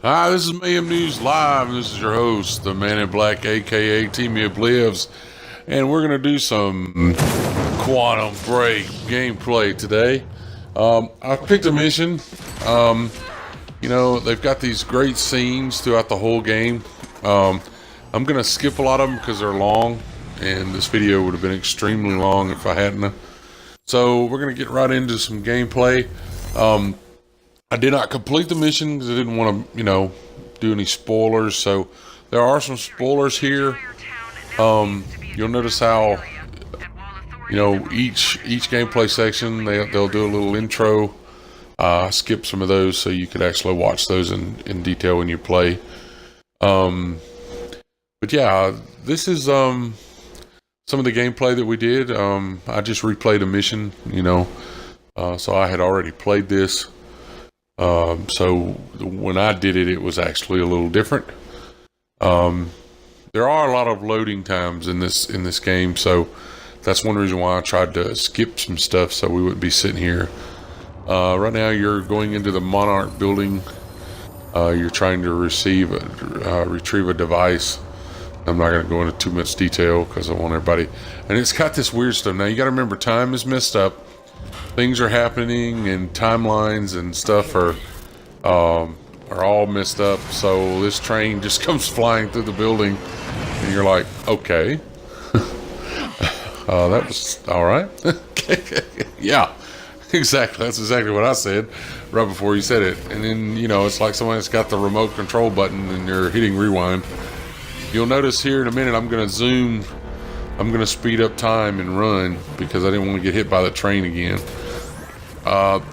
Hi, this is Mayhem News Live, and this is your host, the Man in Black, aka Teamy Oblivious, and we're gonna do some Quantum Break gameplay today. I picked a mission. They've got these great scenes throughout the whole game. I'm gonna skip a lot of them because they're long, and this video would have been extremely long if I hadn't. So we're gonna get right into some gameplay. I did not complete the mission because I didn't want to, do any spoilers. So there are some spoilers here. You'll notice how, each gameplay section, they'll do a little intro. Skip some of those so you could actually watch those in detail when you play. But yeah, this is some of the gameplay that we did. I just replayed a mission, so I had already played this. So when I did it, it was actually a little different. There are a lot of loading times in this game, so that's one reason why I tried to skip some stuff so we wouldn't be sitting here. Right now you're going into the Monarch building. You're trying to retrieve a device. I'm not going to go into too much detail because I want everybody, and it's got this weird stuff. Now you got to remember, time is messed up. Things are happening, and timelines and stuff are all messed up. So this train just comes flying through the building, and you're like, okay, that was all right. Yeah, exactly. That's exactly what I said right before you said it. And then it's like somebody's got the remote control button, and you're hitting rewind. You'll notice here in a minute I'm going to zoom. I'm going to speed up time and run because I didn't want to get hit by the train again.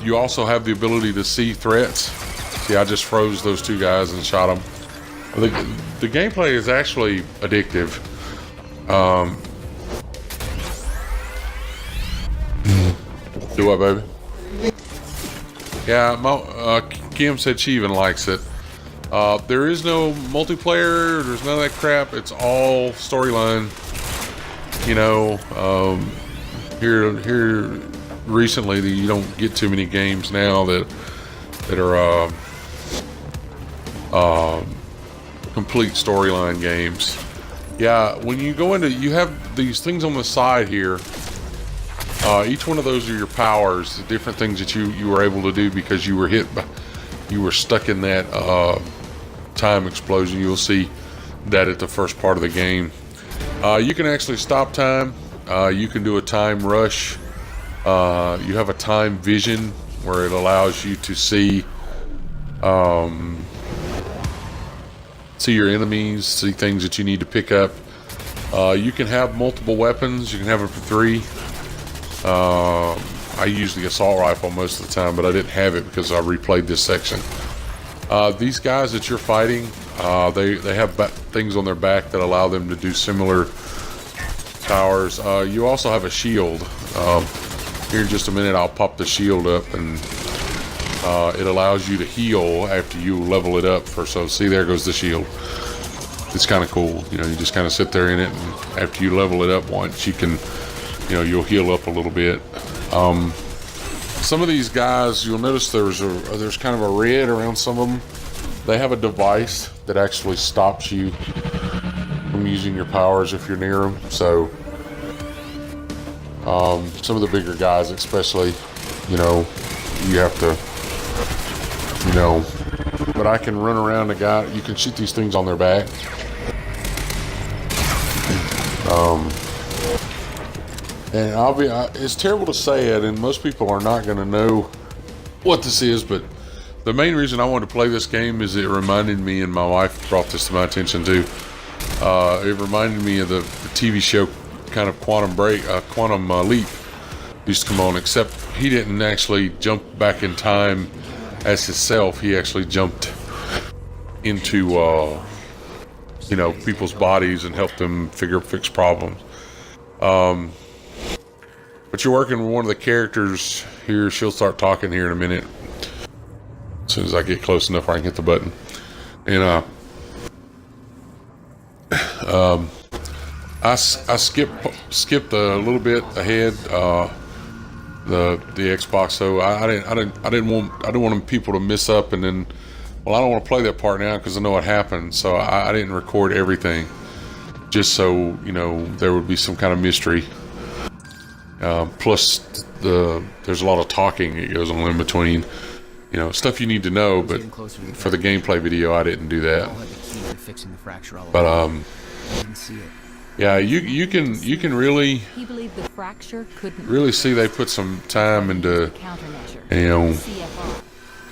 You also have the ability to see threats. See, I just froze those two guys and shot them. The gameplay is actually addictive. Do what, baby? Yeah, Kim said she even likes it. There is no multiplayer. There's none of that crap. It's all storyline. Here recently, you don't get too many games now that are complete storyline games. Yeah, when you go into, you have these things on the side here. Each one of those are your powers, the different things that you were able to do because you were stuck in that time explosion. You'll see that at the first part of the game. You can actually stop time. You can do a time rush. You have a time vision where it allows you to see your enemies, see things that you need to pick up. You can have multiple weapons. You can have up to 3. I use the assault rifle most of the time, but I didn't have it because I replayed this section. These guys that you're fighting, they have things on their back that allow them to do similar powers. You also have a shield. Here in just a minute I'll pop the shield up, and it allows you to heal after you level it up. So see, there goes the shield. It's kind of cool. You just kind of sit there in it, and after you level it up once, you can, you'll heal up a little bit. Some of these guys, you'll notice there's kind of a red around some of them. They have a device that actually stops you from using your powers if you're near them. So some of the bigger guys especially, you have to, but I can run around the guy. You can shoot these things on their back. And it's terrible to say it, and most people are not going to know what this is, but the main reason I wanted to play this game is it reminded me, and my wife brought this to my attention too. It reminded me of the TV show kind of Quantum Leap used to come on, except he didn't actually jump back in time as himself. He actually jumped into people's bodies and helped them fix problems. But you're working with one of the characters here. She'll start talking here in a minute as soon as I get close enough where I can hit the button. And I skipped a little bit ahead. The Xbox, so I didn't want people to miss up and then Well, I don't want to play that part now because I know what happened, so I didn't record everything, just so you know there would be some kind of mystery. Plus, there's a lot of talking that goes on in between, you know, stuff you need to know. But for the gameplay video, I didn't do that. But yeah, you can really see they put some time into, you know,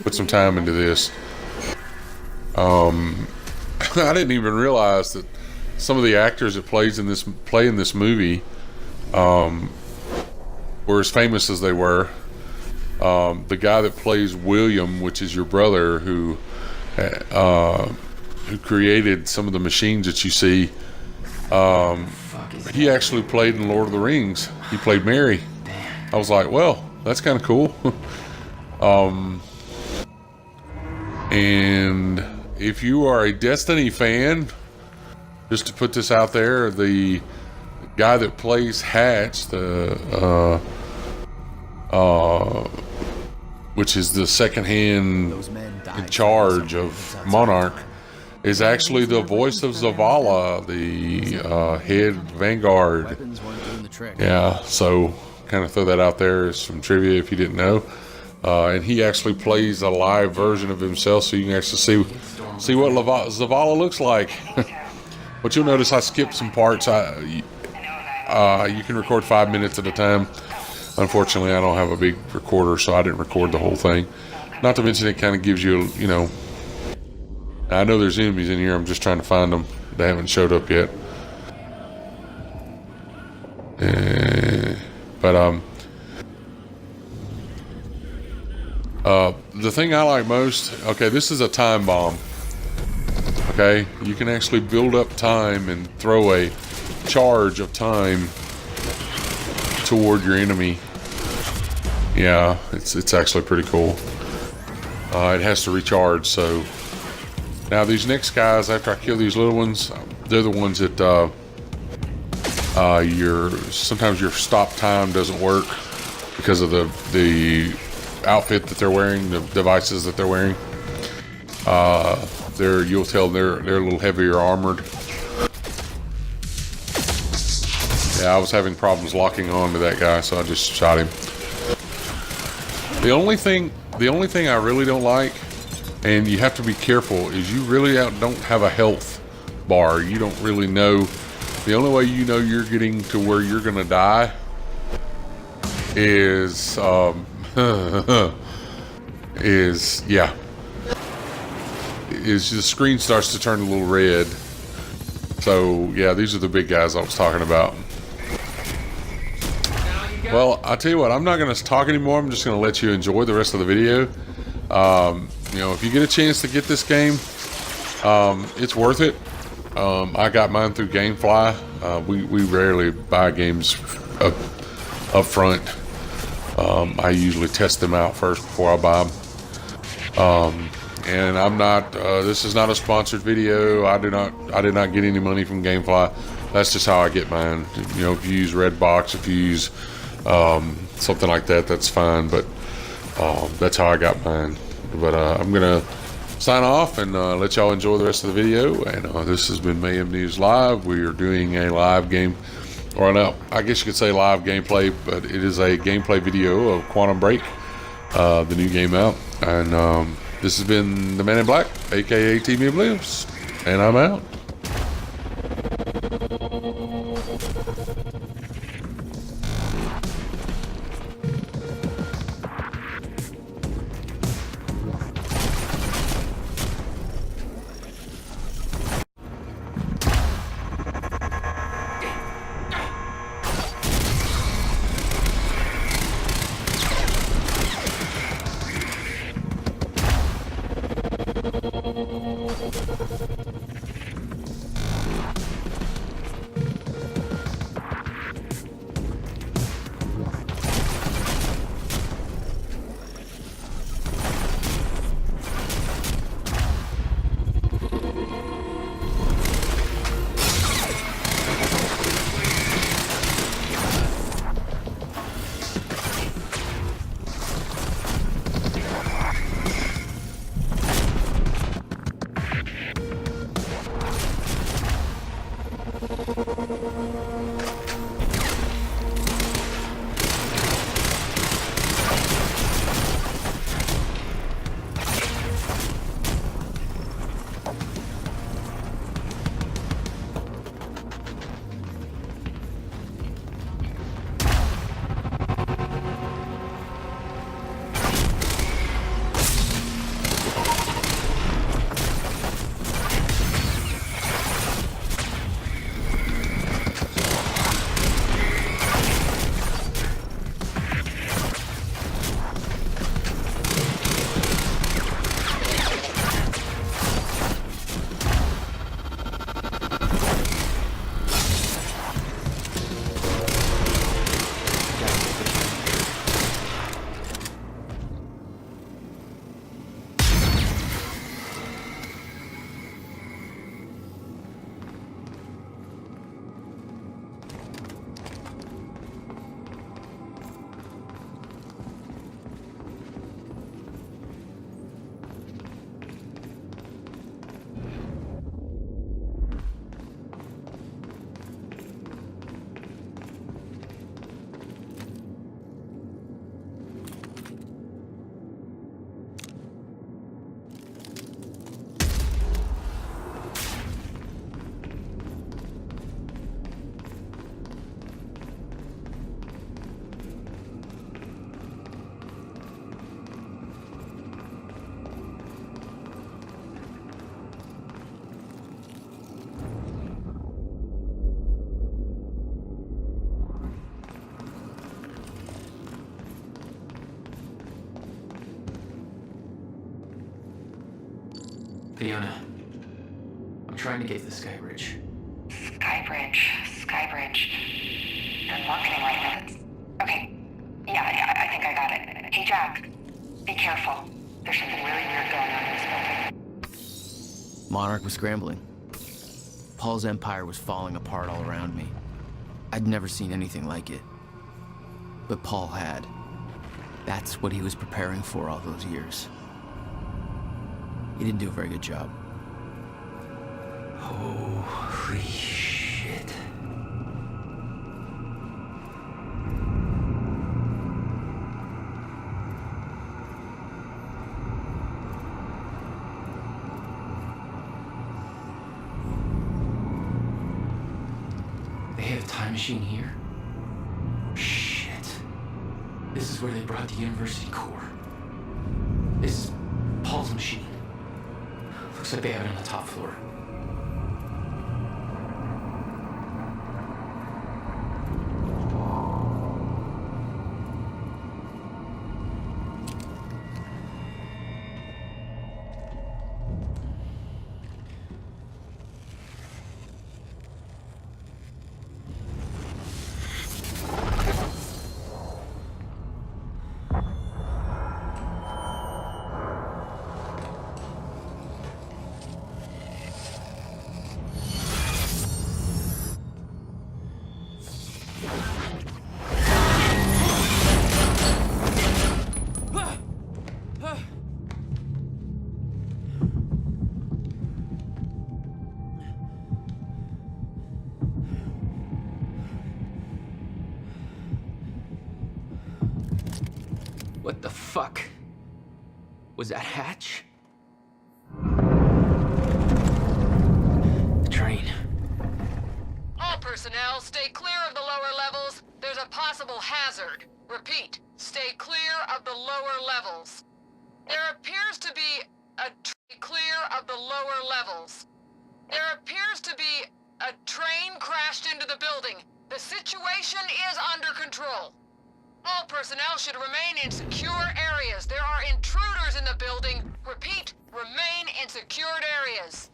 put some time into this. I didn't even realize that some of the actors that play in this movie were as famous as they were. The guy that plays William, which is your brother, who created some of the machines that you see, he actually played in Lord of the Rings. He played Merry. I was like, well, that's kind of cool. And if you are a Destiny fan, just to put this out there, the guy that plays Hatch, which is the second hand in charge of Monarch, is actually the voice of Zavala, the head Vanguard. Yeah, so kind of throw that out there as some trivia if you didn't know. And he actually plays a live version of himself, so you can actually see what Zavala looks like. But you'll notice I skipped some parts. You can record 5 minutes at a time. Unfortunately, I don't have a big recorder, so I didn't record the whole thing. Not to mention, it kind of gives you, you know, I know there's enemies in here. I'm just trying to find them. They haven't showed up yet. But the thing I like most, okay, this is a time bomb. Okay, you can actually build up time and throw a charge of time toward your enemy. Yeah, it's actually pretty cool. It has to recharge. So now these next guys, after I kill these little ones, they're the ones that sometimes your stop time doesn't work because of the outfit that they're wearing, the devices that they're wearing. You'll tell they're a little heavier armored. Yeah, I was having problems locking on to that guy, so I just shot him. The only thing I really don't like, and you have to be careful, is you really don't have a health bar. You don't really know. The only way you know you're getting to where you're gonna die is the screen starts to turn a little red. So yeah, these are the big guys I was talking about. Well, I'll tell you what, I'm not going to talk anymore. I'm just going to let you enjoy the rest of the video. You know, if you get a chance to get this game, it's worth it. I got mine through GameFly. We rarely buy games up front. I usually test them out first before I buy them. And I'm not. This is not a sponsored video. I did not get any money from GameFly. That's just how I get mine. You know, if you use Redbox, if you use something like that, that's fine. But that's how I got mine. But I'm gonna sign off and let y'all enjoy the rest of the video. And this has been Mayhem News Live. We are doing a live game, or no, I guess you could say live gameplay, but it is a gameplay video of Quantum Break, the new game out. And this has been the Man in Black, aka Team Oblivious, and I'm out. Fiona, I'm trying to get to the Skybridge. Skybridge. You're in marketing right now. Okay. Yeah, I think I got it. Hey, Jack. Be careful. There's something really weird going on in this building. Monarch was scrambling. Paul's empire was falling apart all around me. I'd never seen anything like it. But Paul had. That's what he was preparing for all those years. He didn't do a very good job. Holy shit. They have a time machine here? Shit. This is where they brought the university core. This is Paul's machine. Looks like they have it on the top floor. What the fuck? Was that Hatch? The train. All personnel, stay clear of the lower levels. There's a possible hazard. Repeat, stay clear of the lower levels. There appears to be clear of the lower levels. There appears to be a train crashed into the building. The situation is under control. All personnel should remain in secure areas. There are intruders in the building. Repeat, remain in secured areas.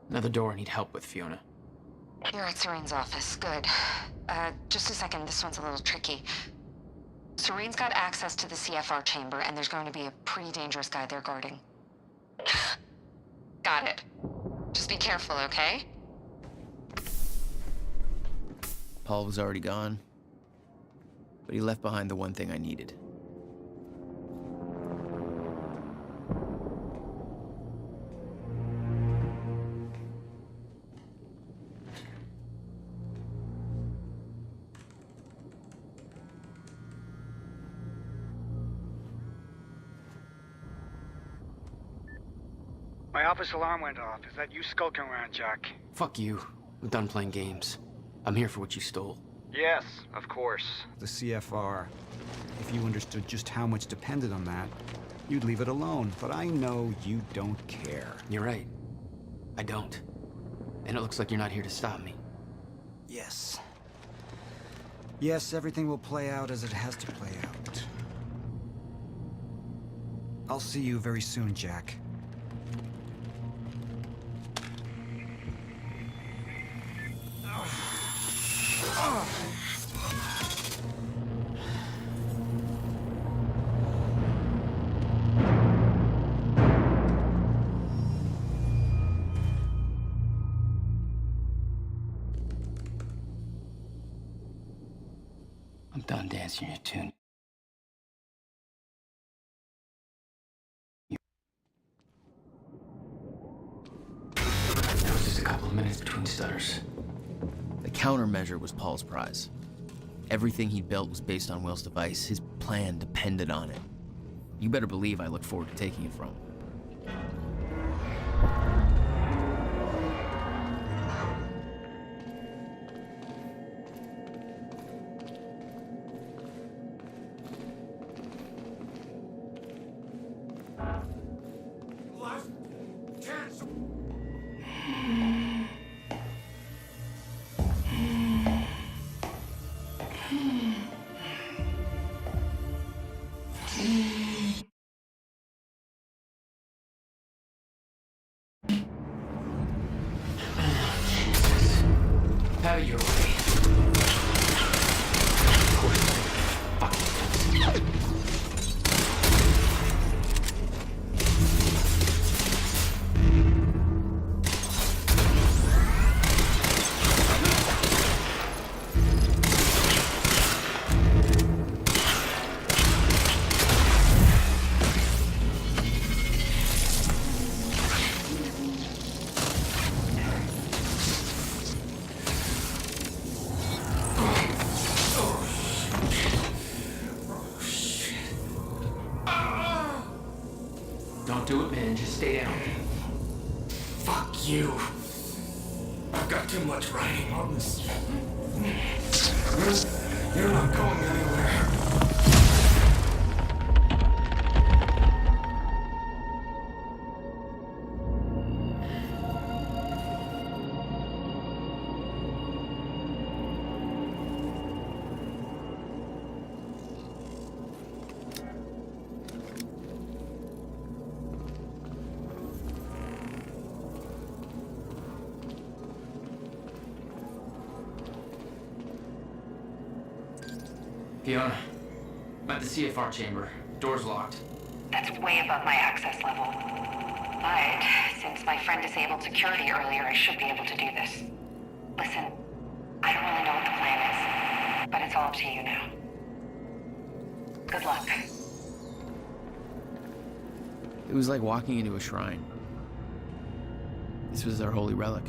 Another door I need help with, Fiona. You're at Serene's office. Good. Just a second. This one's a little tricky. Serene's got access to the CFR chamber, and there's going to be a pretty dangerous guy there guarding. Got it. Just be careful, okay? Paul was already gone, but he left behind the one thing I needed. My office alarm went off. Is that you skulking around, Jack? Fuck you. I'm done playing games. I'm here for what you stole. Yes, of course. The CFR. If you understood just how much depended on that, you'd leave it alone. But I know you don't care. You're right. I don't. And it looks like you're not here to stop me. Yes. Yes, everything will play out as it has to play out. I'll see you very soon, Jack. I'm done dancing your tune. There was just a couple of minutes between stutters. The countermeasure was Paul's prize. Everything he built was based on Will's device. His plan depended on it. You better believe I look forward to taking it from him. Don't do it, man. Just stay down. Fuck you. I've got too much writing on this. You're not going anywhere. Fiona, I'm at the CFR chamber. Door's locked. That's way above my access level. But since my friend disabled security earlier, I should be able to do this. Listen, I don't really know what the plan is, but it's all up to you now. Good luck. It was like walking into a shrine. This was their holy relic.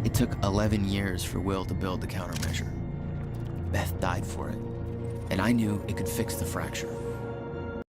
It took 11 years for Will to build the countermeasure. Beth died for it, and I knew it could fix the fracture.